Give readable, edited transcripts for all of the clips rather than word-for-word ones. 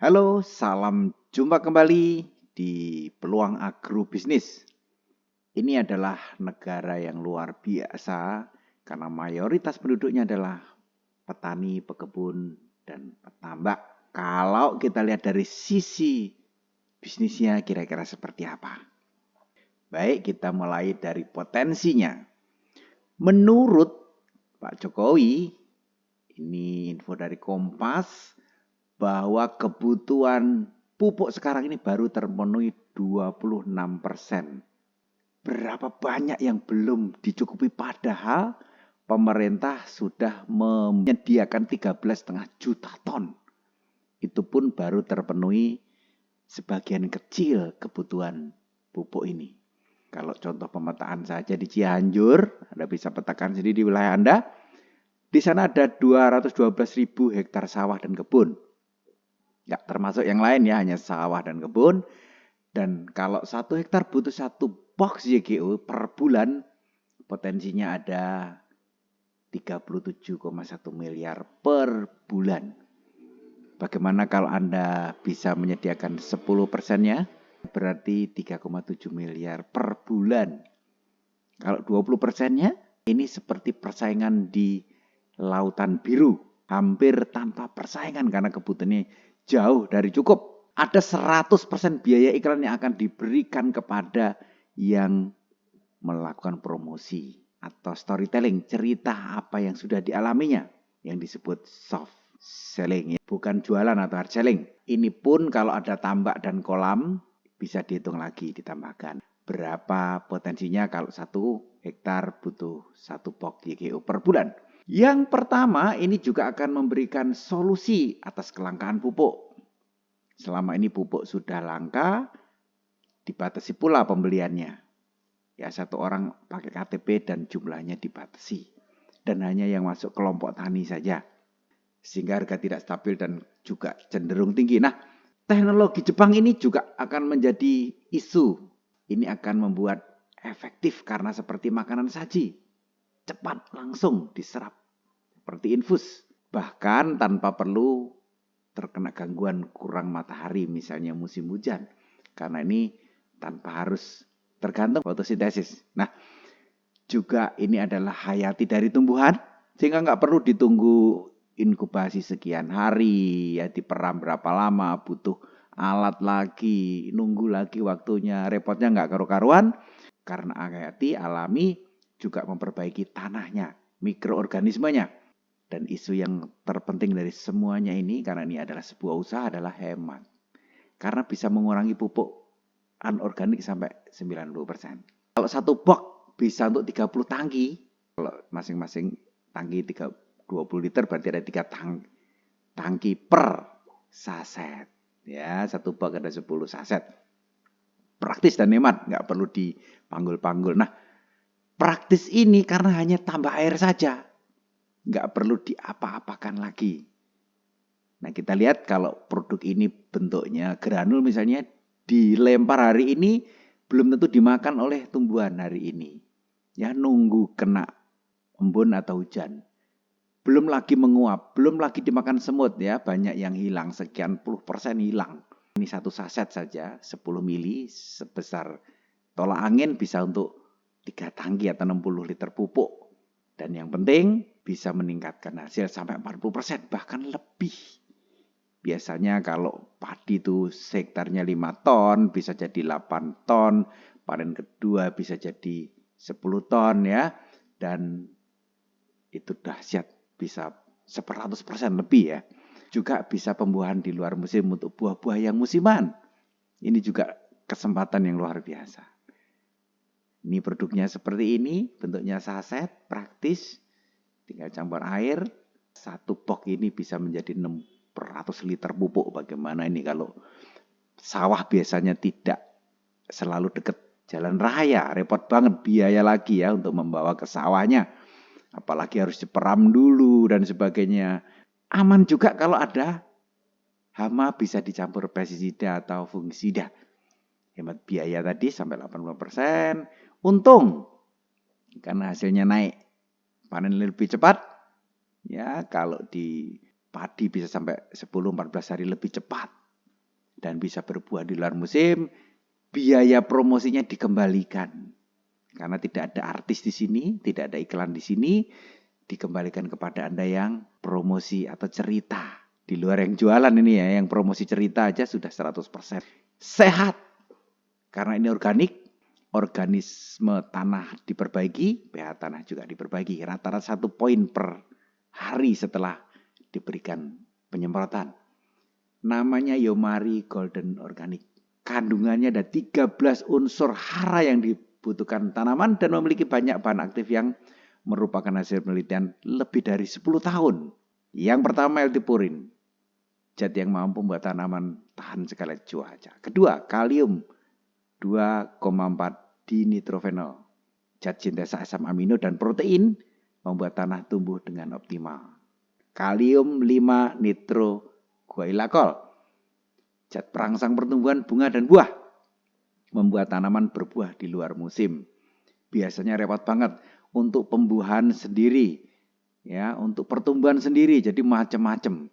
Halo, salam jumpa kembali di Peluang Agrobisnis. Ini adalah negara yang luar biasa karena mayoritas penduduknya adalah petani, pekebun, dan petambak. Kalau kita lihat dari sisi bisnisnya kira-kira seperti apa? Baik, kita mulai dari potensinya. Menurut Pak Jokowi, ini info dari Kompas, bahwa kebutuhan pupuk sekarang ini baru terpenuhi 26%. Berapa banyak yang belum dicukupi padahal pemerintah sudah menyediakan 13,5 juta ton. Itu pun baru terpenuhi sebagian kecil kebutuhan pupuk ini. Kalau contoh pemetaan saja di Cianjur, Anda bisa petakan sendiri di wilayah Anda. Di sana ada 212.000 hektar sawah dan kebun. Ya, termasuk yang lain ya, hanya sawah dan kebun. Dan kalau 1 hektar butuh 1 box YGO per bulan, potensinya ada 37,1 miliar per bulan. Bagaimana kalau Anda bisa menyediakan 10%-nya? Berarti 3,7 miliar per bulan. Kalau 20%-nya, ini seperti persaingan di lautan biru. Hampir tanpa persaingan karena kebutuhannya jauh dari cukup. Ada 100% biaya iklan yang akan diberikan kepada yang melakukan promosi atau storytelling, cerita apa yang sudah dialaminya, yang disebut soft selling, bukan jualan atau hard selling. Ini pun kalau ada tambak dan kolam bisa dihitung lagi, ditambahkan berapa potensinya kalau 1 hektar butuh 1 box YGO per bulan. Yang pertama, ini juga akan memberikan solusi atas kelangkaan pupuk. Selama ini pupuk sudah langka, dibatasi pula pembeliannya. Ya, 1 orang pakai KTP dan jumlahnya dibatasi. Dan hanya yang masuk kelompok tani saja. Sehingga harga tidak stabil dan juga cenderung tinggi. Nah, teknologi Jepang ini juga akan menjadi isu. Ini akan membuat efektif karena seperti makanan saji. Cepat langsung diserap. Seperti infus. Bahkan tanpa perlu terkena gangguan kurang matahari, misalnya musim hujan. Karena ini tanpa harus tergantung fotosintesis. Nah, juga ini adalah hayati dari tumbuhan, sehingga nggak perlu ditunggu inkubasi sekian hari, ya diperam berapa lama, butuh alat lagi, nunggu lagi waktunya, repotnya nggak karu-karuan. Karena hayati alami juga memperbaiki tanahnya, mikroorganismenya. Dan isu yang terpenting dari semuanya ini, karena ini adalah sebuah usaha, adalah hemat. Karena bisa mengurangi pupuk anorganik sampai 90%. Kalau 1 box bisa untuk 30 tangki, kalau masing-masing tangki 20 liter berarti ada 3 tangki per saset. Ya, 1 box ada 10 saset. Praktis dan hemat, nggak perlu dipanggul-panggul. Nah, praktis ini karena hanya tambah air saja. Nggak perlu diapa-apakan lagi. Nah, kita lihat kalau produk ini bentuknya granul misalnya, dilempar hari ini belum tentu dimakan oleh tumbuhan hari ini. Ya, nunggu kena embun atau hujan. Belum lagi menguap, belum lagi dimakan semut ya, banyak yang hilang, sekian puluh persen hilang. Ini 1 saset saja, 10 mili, sebesar tolak angin bisa untuk 3 tangki atau 60 liter pupuk. Dan yang penting bisa meningkatkan hasil sampai 40%, bahkan lebih. Biasanya kalau padi itu hektarnya 5 ton, bisa jadi 8 ton. Panen kedua bisa jadi 10 ton ya. Dan itu dahsyat, bisa 100% lebih ya. Juga bisa pembuahan di luar musim untuk buah-buah yang musiman. Ini juga kesempatan yang luar biasa. Ini produknya seperti ini, bentuknya saset, praktis. Tinggal campur air. 1 box ini bisa menjadi 600 liter pupuk. Bagaimana ini kalau sawah biasanya tidak selalu dekat jalan raya. Repot banget, biaya lagi ya untuk membawa ke sawahnya. Apalagi harus diperam dulu dan sebagainya. Aman juga kalau ada hama, bisa dicampur pestisida atau fungisida. Hemat biaya tadi sampai 80%. Untung karena hasilnya naik. Panen lebih cepat. Ya, kalau di padi bisa sampai 10-14 hari lebih cepat. dan bisa berbuah di luar musim, biaya promosinya dikembalikan. Karena tidak ada artis di sini, tidak ada iklan di sini, dikembalikan kepada Anda yang promosi atau cerita. Di luar yang jualan ini ya, yang promosi cerita aja sudah 100% sehat. Karena ini organik, organisme tanah diperbaiki, pH tanah juga diperbaiki. Rata-rata 1 poin per hari setelah diberikan penyemprotan. Namanya Yomari Golden Organic. Kandungannya ada 13 unsur hara yang dibutuhkan tanaman dan memiliki banyak bahan aktif yang merupakan hasil penelitian lebih dari 10 tahun. Yang pertama L-tipurin, zat yang mampu membuat tanaman tahan segala cuaca. Kedua, kalium 2,4 dinitrofenol, zat sintesa asam amino dan protein membuat tanah tumbuh dengan optimal. Kalium 5 nitroguailakol, zat perangsang pertumbuhan bunga dan buah, membuat tanaman berbuah di luar musim. Biasanya repot banget untuk pembuahan sendiri, ya, untuk pertumbuhan sendiri, jadi macam-macam.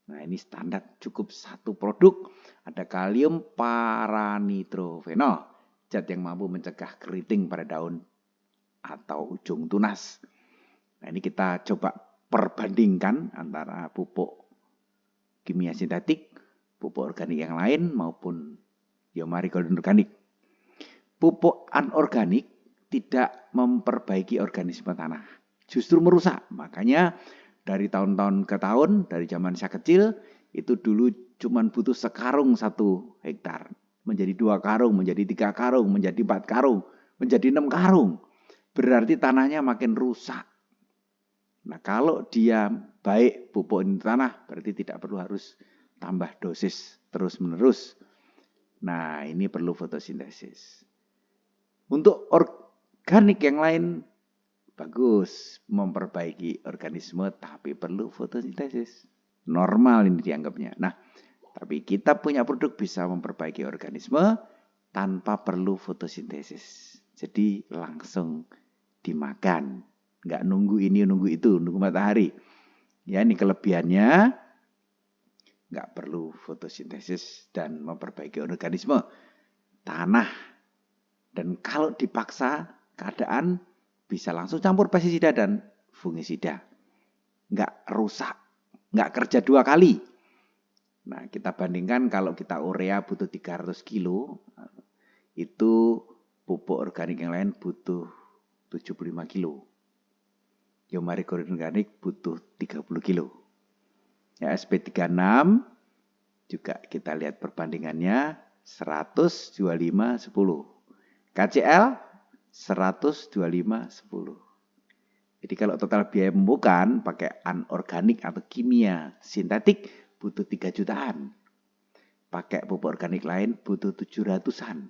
Nah, ini standar cukup 1 produk, ada kalium paranitrofenol, zat yang mampu mencegah keriting pada daun atau ujung tunas. Nah, ini kita coba perbandingkan antara pupuk kimia sintetik, pupuk organik yang lain maupun Yomari Golden Organic. Pupuk anorganik tidak memperbaiki organisme tanah, justru merusak. Makanya dari tahun-tahun ke tahun, dari zaman saya kecil, itu dulu cuma butuh sekarung 1 hektar. Menjadi 2 karung, menjadi 3 karung, menjadi 4 karung, menjadi 6 karung. Berarti tanahnya makin rusak. Nah, kalau dia baik pupuk ini tanah, berarti tidak perlu harus tambah dosis terus-menerus. Nah, ini perlu fotosintesis. Untuk organik yang lain, bagus, memperbaiki organisme, tapi perlu fotosintesis. Normal ini dianggapnya. Nah, tapi kita punya produk bisa memperbaiki organisme tanpa perlu fotosintesis. Jadi langsung dimakan. Nggak nunggu ini, nunggu itu, nunggu matahari. Ya, ini kelebihannya. Nggak perlu fotosintesis dan memperbaiki organisme tanah. Dan kalau dipaksa keadaan, bisa langsung campur pestisida dan fungisida. Nggak rusak, nggak kerja 2 kali. Nah, kita bandingkan kalau kita urea butuh 300 kilo, itu pupuk organik yang lain butuh 75 kilo. Yomari Golden Organic butuh 30 kilo. Ya, SP36 juga kita lihat perbandingannya 100, 25, 10. KCL 100, 25, 10. Jadi kalau total biaya pemupukan pakai anorganik atau kimia sintetik butuh 3 jutaan. Pakai pupuk organik lain butuh 700-an.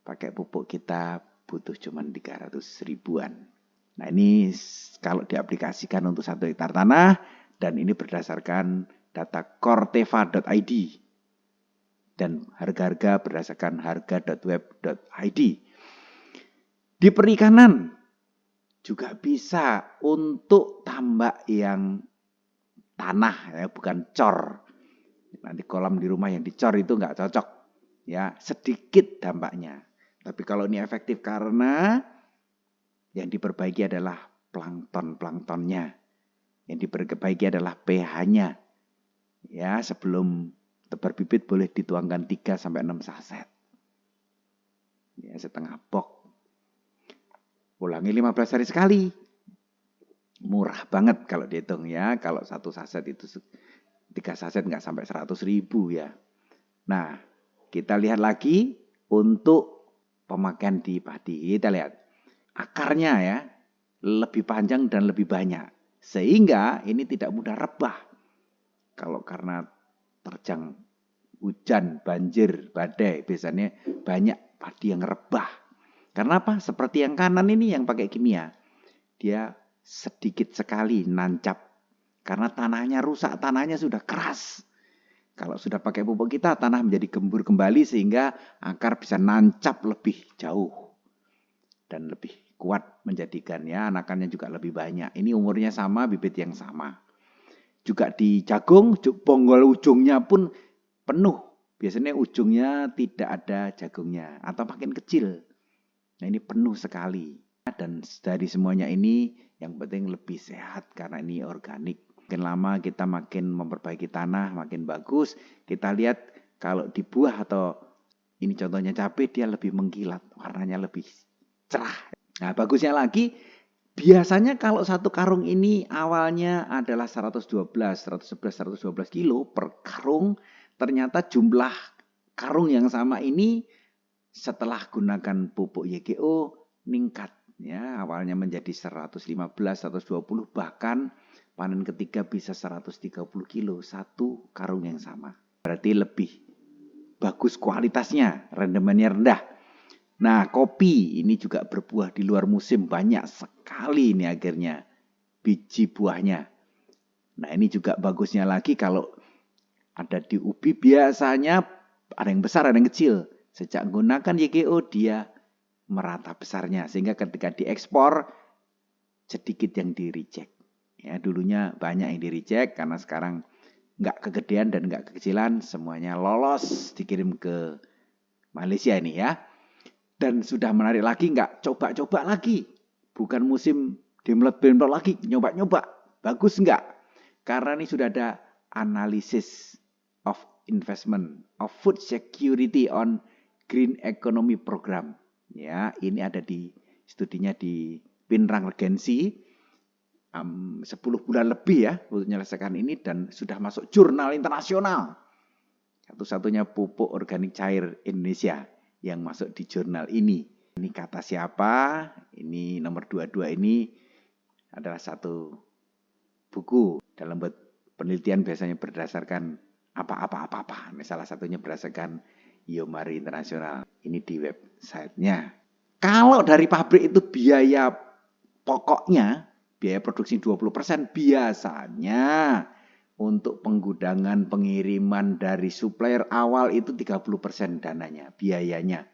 Pakai pupuk kita butuh cuma 300 ribuan. Nah, ini kalau diaplikasikan untuk 1 hektar tanah, dan ini berdasarkan data corteva.id dan harga-harga berdasarkan harga.web.id. Di perikanan juga bisa untuk tambak yang tanah, ya, bukan cor. Nanti kolam di rumah yang dicor itu nggak cocok, ya, sedikit dampaknya. Tapi kalau ini efektif karena yang diperbaiki adalah planktonnya, yang diperbaiki adalah pH-nya. Ya, sebelum tebar bibit boleh dituangkan 3 sampai 6 saset. Ya, setengah box. Ulangi 15 hari sekali. Murah banget kalau dihitung, ya. Kalau 1 saset itu 3 saset nggak sampai 100 ribu, ya. Nah, kita lihat lagi untuk pemakaian di padi. Kita lihat akarnya, ya, lebih panjang dan lebih banyak. Sehingga ini tidak mudah rebah. Kalau karena terjang hujan, banjir, badai, biasanya banyak padi yang rebah. Karena apa? Seperti yang kanan ini yang pakai kimia. Dia sedikit sekali nancap. Karena tanahnya rusak, tanahnya sudah keras. Kalau sudah pakai pupuk kita, tanah menjadi gembur kembali sehingga akar bisa nancap lebih jauh. Dan lebih kuat menjadikan, ya, anakannya juga lebih banyak. Ini umurnya sama, bibit yang sama. Juga di jagung, bonggol ujungnya pun penuh. Biasanya ujungnya tidak ada jagungnya atau makin kecil. Nah ini penuh sekali. Dan dari semuanya ini yang penting lebih sehat karena ini organik. Makin lama kita makin memperbaiki tanah, makin bagus. Kita lihat kalau di buah atau ini contohnya cabai, dia lebih mengkilat, warnanya lebih cerah. Nah bagusnya lagi, biasanya kalau satu karung ini awalnya adalah 111 kilo per karung, ternyata jumlah karung yang sama ini setelah gunakan pupuk YGO meningkat. Ya, awalnya menjadi 115, 120, bahkan panen ketiga bisa 130 kilo satu karung yang sama. Berarti lebih bagus kualitasnya, rendemennya rendah. Nah, kopi ini juga berbuah di luar musim, banyak sekali ini akhirnya biji buahnya. Nah, ini juga bagusnya lagi kalau ada di ubi biasanya ada yang besar, ada yang kecil. Sejak menggunakan YGO dia merata besarnya sehingga ketika diekspor sedikit yang di-reject. Ya, dulunya banyak yang di-reject karena sekarang nggak kegedean dan nggak kekecilan, semuanya lolos dikirim ke Malaysia ini ya. Dan sudah menarik lagi, nggak coba-coba lagi. Bukan musim demlot-demlot lagi, nyoba-nyoba. Bagus nggak? Karena ini sudah ada analisis of investment of food security on green economy program. Ya, ini ada di studinya di Pinrang Regency 10 bulan lebih ya untuk menyelesaikan ini dan sudah masuk jurnal internasional. Satu-satunya pupuk organik cair Indonesia yang masuk di jurnal ini. Ini kata siapa? Ini nomor 22 ini adalah satu buku dalam penelitian biasanya berdasarkan apa-apa. Salah satunya berdasarkan Yomari Internasional. Ini di websitenya. Kalau dari pabrik itu biaya pokoknya, biaya produksi 20%, biasanya untuk penggudangan, pengiriman dari supplier awal itu 30% dananya, biayanya.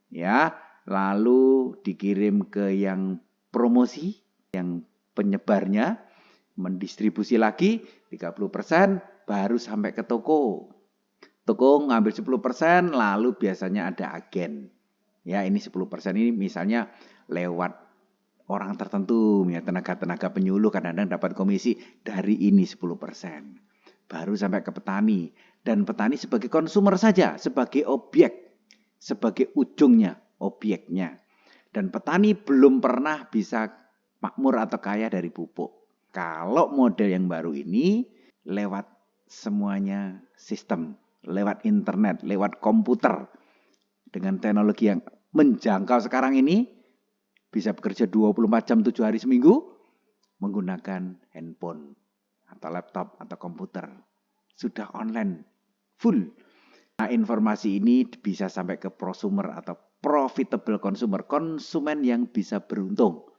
Ya, lalu dikirim ke yang promosi, yang penyebarnya, mendistribusi lagi 30%, baru sampai ke toko. Toko ngambil 10%, lalu biasanya ada agen. Ya, ini 10% ini misalnya lewat orang tertentu, ya, tenaga-tenaga penyuluh kadang-kadang dapat komisi dari ini 10%. Baru sampai ke petani. Dan petani sebagai konsumer saja, sebagai objek, sebagai ujungnya, objeknya. Dan petani belum pernah bisa makmur atau kaya dari pupuk. Kalau model yang baru ini lewat semuanya sistem, lewat internet, lewat komputer. Dengan teknologi yang menjangkau sekarang ini, bisa bekerja 24 jam 7 hari seminggu menggunakan handphone atau laptop atau komputer. Sudah online, full. Nah, informasi ini bisa sampai ke prosumer atau profitable consumer, konsumen yang bisa beruntung.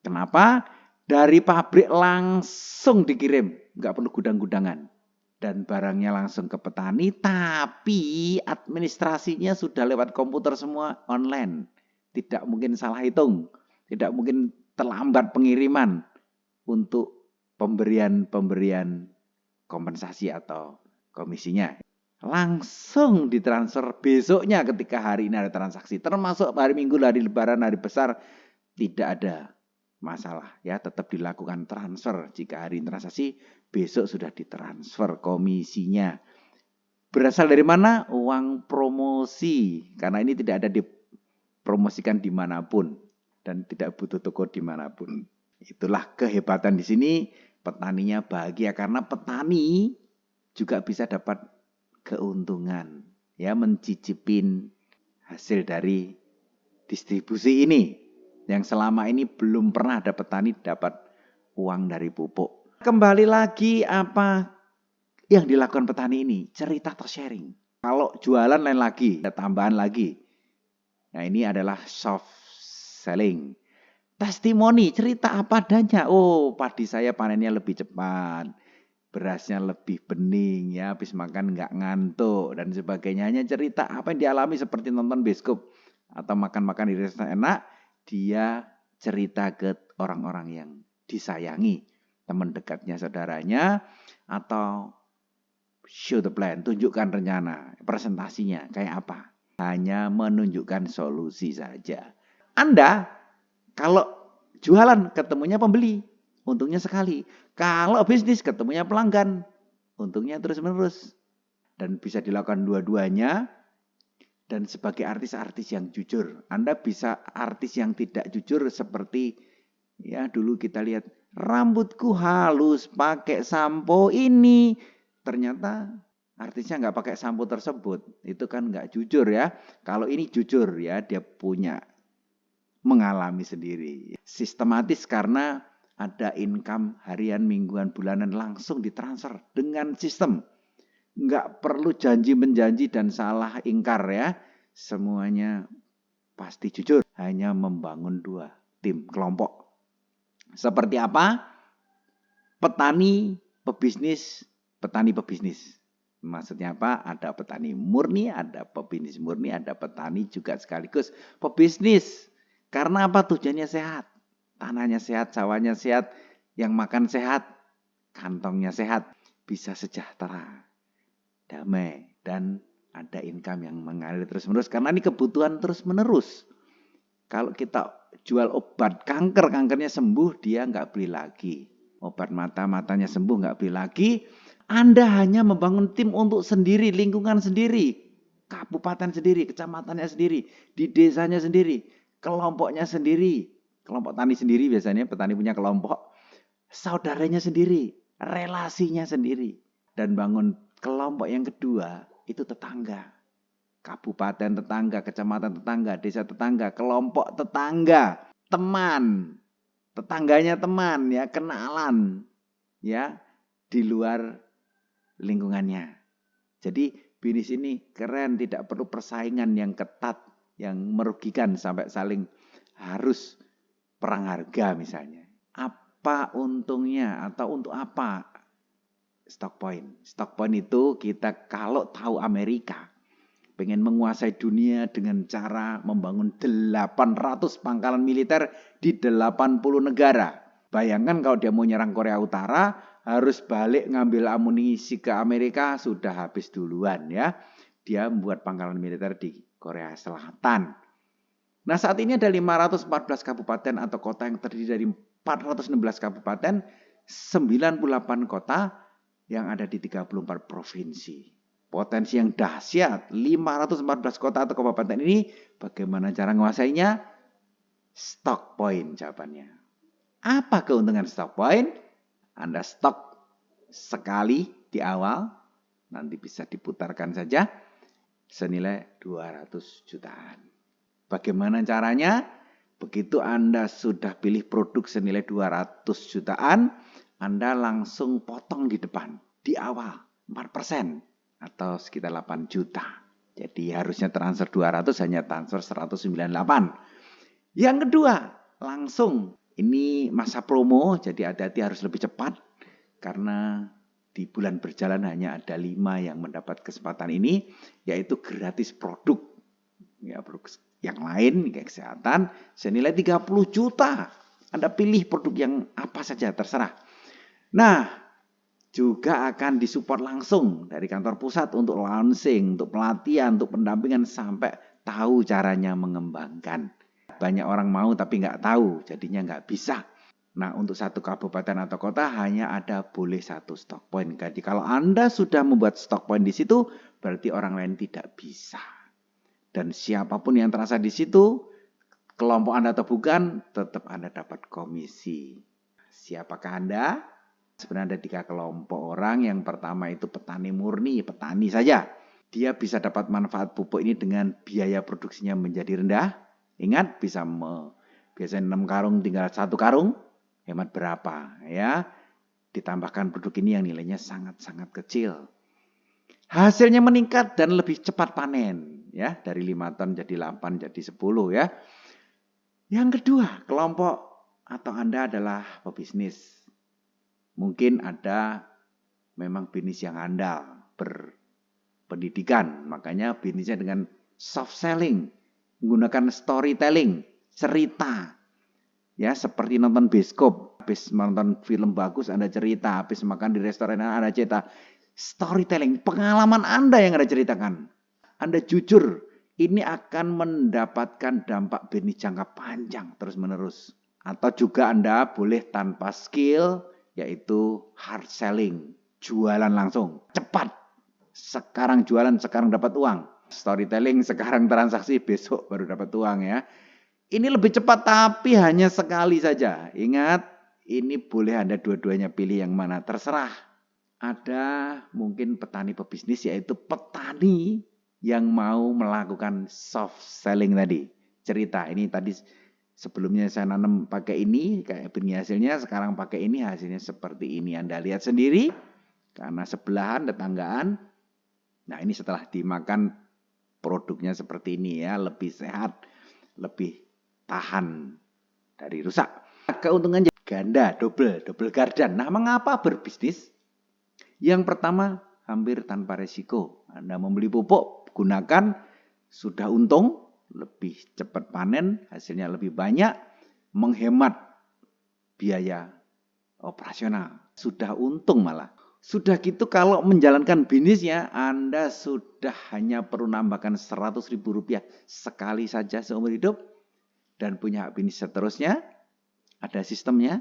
Kenapa? Dari pabrik langsung dikirim, nggak perlu gudang-gudangan. Dan barangnya langsung ke petani, tapi administrasinya sudah lewat komputer semua online. Tidak mungkin salah hitung, tidak mungkin terlambat pengiriman untuk pemberian kompensasi atau komisinya. Langsung ditransfer besoknya ketika hari ini ada transaksi. Termasuk hari Minggu, hari Lebaran, hari besar, tidak ada masalah. Ya, tetap dilakukan transfer. Jika hari transaksi, besok sudah ditransfer komisinya. Berasal dari mana? Uang promosi. Karena ini tidak ada dipromosikan dimanapun. Dan tidak butuh toko dimanapun. Itulah kehebatan di sini. Petaninya bahagia karena petani juga bisa dapat keuntungan. Ya, mencicipin hasil dari distribusi ini. Yang selama ini belum pernah ada petani dapat uang dari pupuk. Kembali lagi apa yang dilakukan petani ini? Cerita atau sharing. Kalau jualan lain lagi, ada tambahan lagi. Nah, ini adalah soft selling. Testimoni, cerita apa adanya. Oh, padi saya panennya lebih cepat. Berasnya lebih bening, ya, habis makan nggak ngantuk dan sebagainya. Hanya cerita apa yang dialami seperti nonton bioskop atau makan-makan di restoran enak, dia cerita ke orang-orang yang disayangi, teman dekatnya, saudaranya, atau Show the plan, tunjukkan rencana, presentasinya kayak apa. Hanya menunjukkan solusi saja. Anda kalau jualan ketemunya pembeli, untungnya sekali. Kalau bisnis ketemunya pelanggan, untungnya terus-menerus. Dan bisa dilakukan dua-duanya. Dan sebagai artis-artis yang jujur, Anda bisa artis yang tidak jujur seperti ya dulu kita lihat rambutku halus pakai sampo ini. Ternyata artisnya nggak pakai sampo tersebut. Itu kan nggak jujur ya. Kalau ini jujur ya, dia punya mengalami sendiri. Sistematis karena ada income harian, mingguan, bulanan langsung ditransfer dengan sistem. Nggak perlu janji-menjanji dan salah ingkar ya. Semuanya pasti jujur. Hanya membangun dua tim kelompok. Seperti apa? Petani, pebisnis, petani pebisnis. Maksudnya apa? Ada petani murni, ada pebisnis murni, ada petani juga sekaligus pebisnis. Karena apa? Tujuannya sehat. Tanahnya sehat, sawahnya sehat, yang makan sehat, kantongnya sehat, bisa sejahtera, damai, dan ada income yang mengalir terus-menerus. Karena ini kebutuhan terus-menerus. Kalau kita jual obat kanker, kankernya sembuh, dia nggak beli lagi. Obat mata, matanya sembuh, nggak beli lagi. Anda hanya membangun tim untuk sendiri, lingkungan sendiri, kabupaten sendiri, kecamatannya sendiri, di desanya sendiri, kelompoknya sendiri, kelompok tani sendiri biasanya, petani punya kelompok, saudaranya sendiri, relasinya sendiri. Dan bangun kelompok yang kedua, itu tetangga. Kabupaten tetangga, kecamatan tetangga, desa tetangga, kelompok tetangga, teman, tetangganya teman, ya kenalan, ya di luar lingkungannya. Jadi bisnis ini keren, tidak perlu persaingan yang ketat, yang merugikan sampai saling harus perang harga misalnya. Apa untungnya atau untuk apa stock point? Stock point itu kita kalau tahu Amerika pengen menguasai dunia dengan cara membangun 800 pangkalan militer di 80 negara. Bayangkan kalau dia mau nyerang Korea Utara, harus balik ngambil amunisi ke Amerika, sudah habis duluan ya. Dia membuat pangkalan militer di Korea Selatan. Nah saat ini ada 514 kabupaten atau kota yang terdiri dari 416 kabupaten, 98 kota yang ada di 34 provinsi. Potensi yang dahsyat, 514 kota atau kabupaten ini, bagaimana cara menguasainya? Stock point jawabannya. Apa keuntungan stock point? Anda stok sekali di awal, nanti bisa diputarkan saja, senilai 200 jutaan. Bagaimana caranya? Begitu Anda sudah pilih produk senilai 200 jutaan, Anda langsung potong di depan, di awal, 4%. Atau sekitar 8 juta. Jadi harusnya transfer 200, hanya transfer 198. Yang kedua, langsung. Ini masa promo, jadi hati-hati harus lebih cepat. Karena di bulan berjalan hanya ada 5 yang mendapat kesempatan ini, yaitu gratis produk. Ya, produk yang lain, kayak kesehatan, senilai 30 juta. Anda pilih produk yang apa saja, terserah. Nah, juga akan disupport langsung dari kantor pusat untuk launching, untuk pelatihan, untuk pendampingan sampai tahu caranya mengembangkan. Banyak orang mau tapi nggak tahu, jadinya nggak bisa. Nah untuk satu kabupaten atau kota hanya ada boleh satu stock point. Jadi kalau Anda sudah membuat stock point di situ, berarti orang lain tidak bisa. Dan siapapun yang terasa di situ, kelompok Anda atau bukan, tetap Anda dapat komisi. Siapakah Anda? Sebenarnya ada 3 kelompok orang. Yang pertama itu petani murni, petani saja. Dia bisa dapat manfaat pupuk ini dengan biaya produksinya menjadi rendah. Ingat, biasanya 6 karung tinggal 1 karung. Hemat berapa ya? Ditambahkan produk ini yang nilainya sangat-sangat kecil. Hasilnya meningkat dan lebih cepat panen. Ya, dari 5 ton jadi 8, jadi 10 ya. Yang kedua, kelompok atau Anda adalah pebisnis. Mungkin ada memang bisnis yang andal, berpendidikan. Makanya bisnisnya dengan soft selling, menggunakan storytelling, cerita. Ya, seperti nonton bioskop, habis nonton film bagus Anda cerita, habis makan di restoran Anda cerita. Storytelling, pengalaman Anda yang Anda ceritakan. Anda jujur, ini akan mendapatkan dampak bisnis jangka panjang terus-menerus. Atau juga Anda boleh tanpa skill, yaitu hard selling, jualan langsung, cepat. Sekarang jualan, sekarang dapat uang. Storytelling, sekarang transaksi, besok baru dapat uang ya. Ini lebih cepat tapi hanya sekali saja. Ingat, ini boleh Anda dua-duanya pilih yang mana, terserah. Ada mungkin petani pebisnis, yaitu petani yang mau melakukan soft selling tadi. Cerita, ini tadi sebelumnya saya nanam pakai ini, kayak begini hasilnya, sekarang pakai ini, hasilnya seperti ini. Anda lihat sendiri, karena sebelahan, tetanggaan. Nah ini setelah dimakan, produknya seperti ini ya, lebih sehat, lebih tahan dari rusak. Keuntungannya ganda, double gardan. Nah, mengapa berbisnis? Yang pertama, hampir tanpa resiko. Anda membeli pupuk, gunakan, sudah untung, lebih cepat panen, hasilnya lebih banyak, menghemat biaya operasional. Sudah untung malah. Sudah gitu kalau menjalankan bisnisnya, Anda sudah hanya perlu nambahkan Rp100.000 sekali saja seumur hidup. Dan punya hak bisnis seterusnya, ada sistemnya.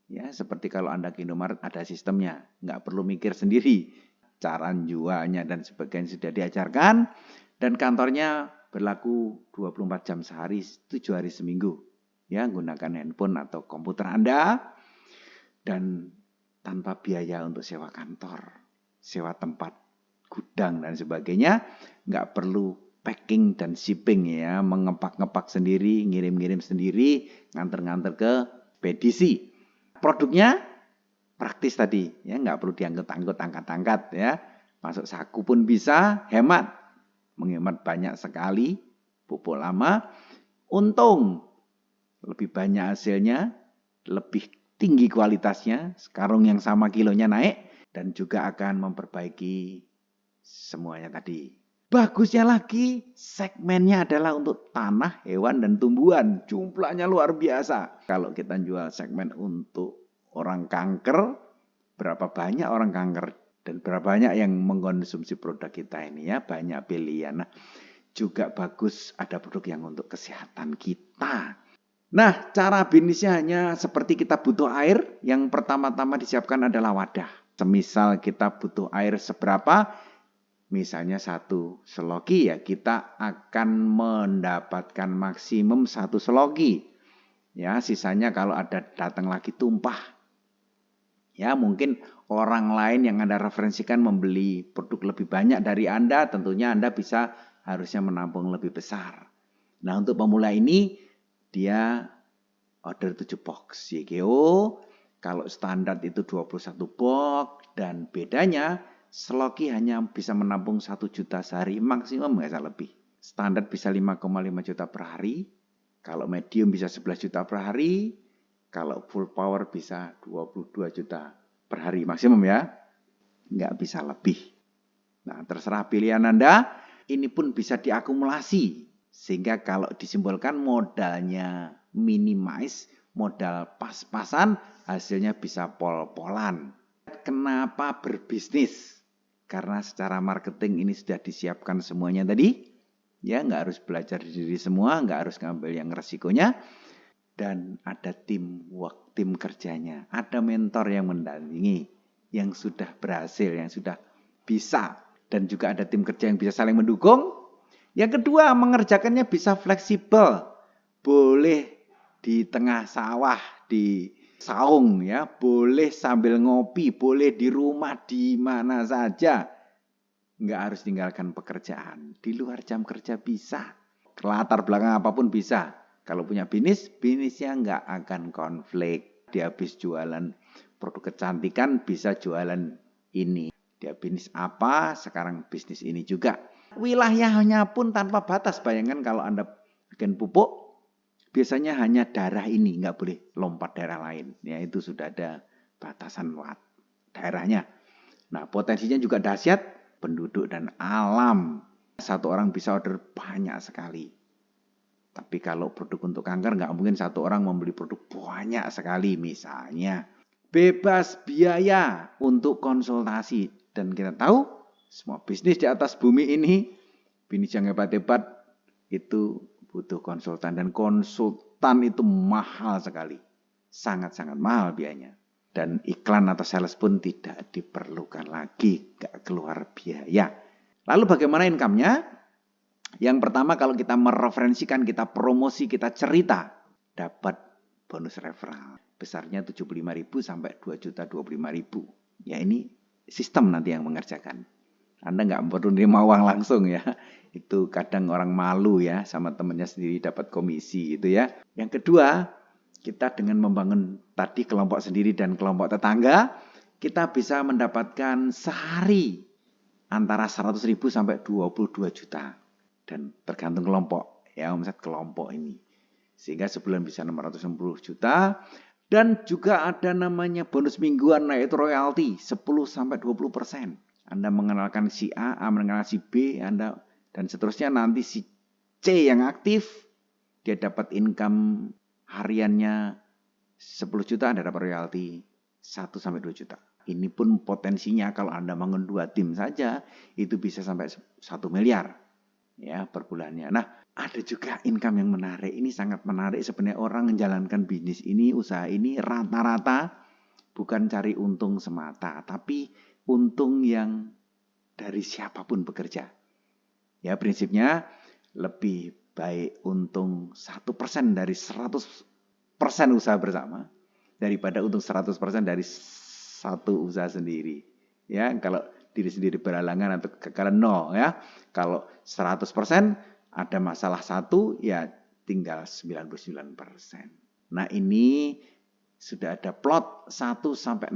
Ya, seperti kalau Anda ke Indomaret ada sistemnya. Nggak perlu mikir sendiri. Cara jualnya dan sebagainya sudah diajarkan. Dan kantornya berlaku 24 jam sehari, 7 hari seminggu. Ya, gunakan handphone atau komputer Anda. Dan tanpa biaya untuk sewa kantor, sewa tempat, gudang dan sebagainya. Nggak perlu packing dan shipping ya, mengepak-ngepak sendiri, ngirim-ngirim sendiri, nganter-nganter ke spedisi. Produknya praktis tadi, ya nggak perlu diangkut-angkut, angkat-angkat ya. Masuk saku pun bisa, hemat, menghemat banyak sekali, pupuk lama, untung lebih banyak hasilnya, lebih tinggi kualitasnya, karung yang sama kilonya naik, dan juga akan memperbaiki semuanya tadi. Bagusnya lagi, segmennya adalah untuk tanah, hewan, dan tumbuhan. Jumlahnya luar biasa. Kalau kita jual segmen untuk orang kanker, berapa banyak orang kanker dan berapa banyak yang mengkonsumsi produk kita ini ya, banyak pilihan. Nah, juga bagus ada produk yang untuk kesehatan kita. Nah, cara bisnisnya hanya seperti kita butuh air, yang pertama-tama disiapkan adalah wadah. Semisal kita butuh air seberapa, misalnya 1 seloki ya, kita akan mendapatkan maksimum 1 seloki. Ya, sisanya kalau ada datang lagi tumpah. Ya, mungkin orang lain yang Anda referensikan membeli produk lebih banyak dari Anda, tentunya Anda bisa harusnya menampung lebih besar. Nah, untuk pemula ini dia order 7 box YGO, kalau standar itu 21 box, dan bedanya seloki hanya bisa menampung 1 juta sehari, maksimum nggak usah lebih. Standar bisa 5,5 juta per hari, kalau medium bisa 11 juta per hari, kalau full power bisa 22 juta per hari maksimum ya, nggak bisa lebih. Nah, terserah pilihan Anda, ini pun bisa diakumulasi, sehingga kalau disimbolkan modalnya minimize, modal pas-pasan, hasilnya bisa pol-polan. Kenapa berbisnis? Karena secara marketing ini sudah disiapkan semuanya tadi. Ya, nggak harus belajar diri semua, nggak harus ngambil yang resikonya. Dan ada teamwork, tim kerjanya. Ada mentor yang mendampingi, yang sudah berhasil, yang sudah bisa. Dan juga ada tim kerja yang bisa saling mendukung. Yang kedua, mengerjakannya bisa fleksibel. Boleh di tengah sawah, di saung ya, boleh sambil ngopi, boleh di rumah, di mana saja. Nggak harus tinggalkan pekerjaan. Di luar jam kerja bisa. Latar belakang apapun bisa. Kalau punya bisnis, bisnisnya nggak akan konflik. Dia habis jualan produk kecantikan, bisa jualan ini. Dia bisnis apa, sekarang bisnis ini juga. Wilayahnya pun tanpa batas. Bayangkan kalau Anda bikin pupuk, biasanya hanya daerah ini, nggak boleh lompat daerah lain. Ya, itu sudah ada batasan daerahnya. Nah, potensinya juga dahsyat, penduduk dan alam. Satu orang bisa order banyak sekali. Tapi kalau produk untuk kanker, nggak mungkin satu orang membeli produk banyak sekali. Misalnya, bebas biaya untuk konsultasi. Dan kita tahu semua bisnis di atas bumi ini, bisnis yang hebat-hebat itu butuh konsultan. Dan konsultan itu mahal sekali. Sangat-sangat mahal biayanya. Dan iklan atau sales pun tidak diperlukan lagi, nggak keluar biaya. Lalu bagaimana income-nya? Yang pertama kalau kita mereferensikan, kita promosi, kita cerita, dapat bonus referral. Besarnya 75.000 sampai 2.025.000. Ya ini sistem nanti yang mengerjakan. Anda nggak perlu nerima uang langsung ya. Itu kadang orang malu ya sama temannya sendiri dapat komisi gitu ya. Yang kedua, kita dengan membangun tadi kelompok sendiri dan kelompok tetangga, kita bisa mendapatkan sehari antara 100.000 sampai 22 juta. Dan tergantung kelompok, ya omset kelompok ini. Sehingga sebulan bisa 660 juta. Dan juga ada namanya bonus mingguan, yaitu royalti 10 sampai 20%. Anda mengenalkan si A mengenalkan si B, Anda dan seterusnya nanti si C yang aktif, dia dapat income hariannya 10 juta, Anda dapat royalti 1 sampai 2 juta. Ini pun potensinya kalau Anda bangun 2 tim saja, itu bisa sampai 1 miliar ya per bulannya. Nah, ada juga income yang menarik. Ini sangat menarik sebenarnya orang menjalankan bisnis ini, usaha ini rata-rata bukan cari untung semata, tapi untung yang dari siapapun bekerja. Ya, prinsipnya lebih baik untung 1% dari 100% usaha bersama daripada untung 100% dari satu usaha sendiri. Ya, kalau diri sendiri berhalangan atau kegagalan nol ya. Kalau 100% ada masalah satu ya tinggal 99%. Nah, ini sudah ada plot 1-6%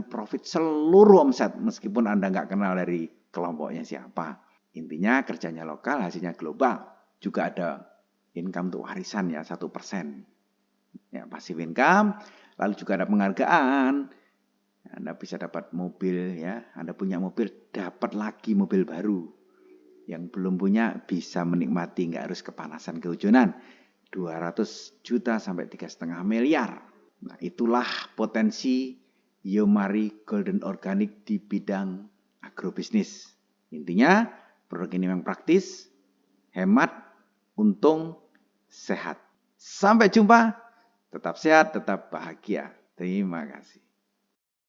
profit seluruh omset meskipun Anda nggak kenal dari kelompoknya siapa. Intinya kerjanya lokal, hasilnya global. Juga ada income untuk warisan ya 1%. Ya, passive income. Lalu juga ada penghargaan. Anda bisa dapat mobil ya, Anda punya mobil, dapat lagi mobil baru. Yang belum punya bisa menikmati, nggak harus kepanasan kehujanan. 200 juta sampai 3,5 miliar. Nah, itulah potensi Yomari Golden Organic di bidang agrobisnis. Intinya, produk ini memang praktis, hemat, untung, sehat. Sampai jumpa, tetap sehat, tetap bahagia. Terima kasih.